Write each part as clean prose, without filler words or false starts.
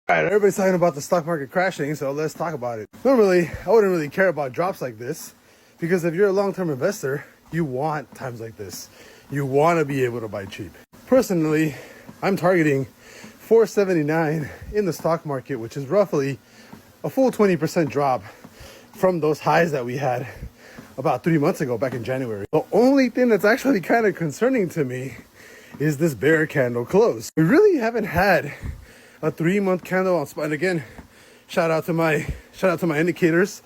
All right, everybody's talking about the stock market crashing, so let's talk about it. Normally, I wouldn't really care about drops like this because if you're a long-term investor, you want times like this. You want to be able to buy cheap. Personally, I'm targeting 479 in the stock market, which is roughly a full 20% drop from those highs that we had about 3 months ago back in January. The only thing that's actually kind of concerning to me is this bear candle close. We really haven't had a 3-month candle on spot. And again, shout out to my indicators,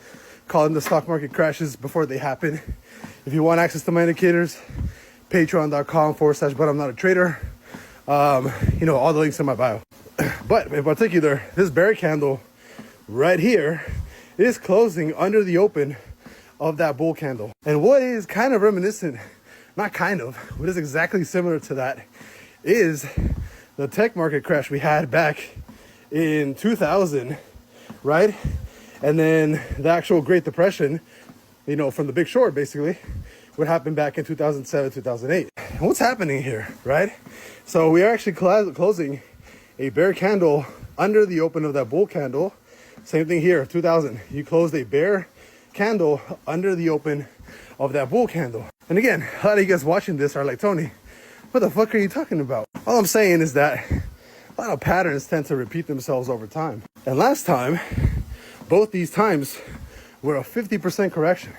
calling the stock market crashes before they happen. If you want access to my indicators, patreon.com/but I'm not a trader. All the links in my bio. But in particular, this bear candle right here is closing under the open of that bull candle. And what is kind of reminiscent, not kind of, what is exactly similar to that is the tech market crash we had back in 2000, right? And then the actual Great Depression, from the Big Short, basically, what happened back in 2007, 2008. And what's happening here, right? So we are actually closing a bear candle under the open of that bull candle. Same thing here, 2000. You closed a bear candle under the open of that bull candle. And again, a lot of you guys watching this are like, Tony, what the fuck are you talking about? All I'm saying is that a lot of patterns tend to repeat themselves over time. And last time, both these times were a 50% correction.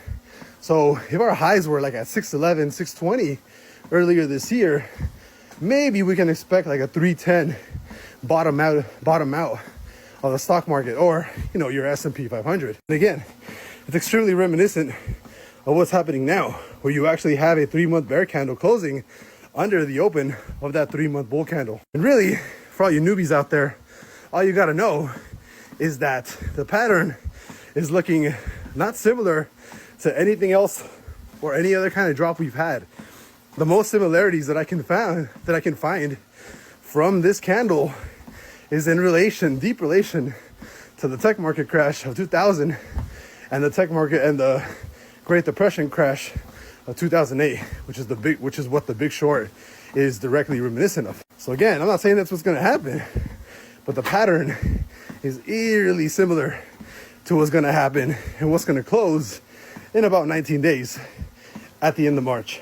So if our highs were like at 611, 620 earlier this year, maybe we can expect like a 310 bottom out of the stock market or, your S&P 500. And again, it's extremely reminiscent of what's happening now, where you actually have a 3-month bear candle closing under the open of that 3-month bull candle. And really, for all you newbies out there, all you got to know is that the pattern is looking not similar to anything else or any other kind of drop we've had. The most similarities that I can find from this candle is in deep relation to the tech market crash of 2000 and the Great Depression crash of 2008, which is what the Big Short is directly reminiscent of. So again, I'm not saying that's what's going to happen, but the pattern is eerily similar to what's going to happen and what's going to close in about 19 days at the end of March.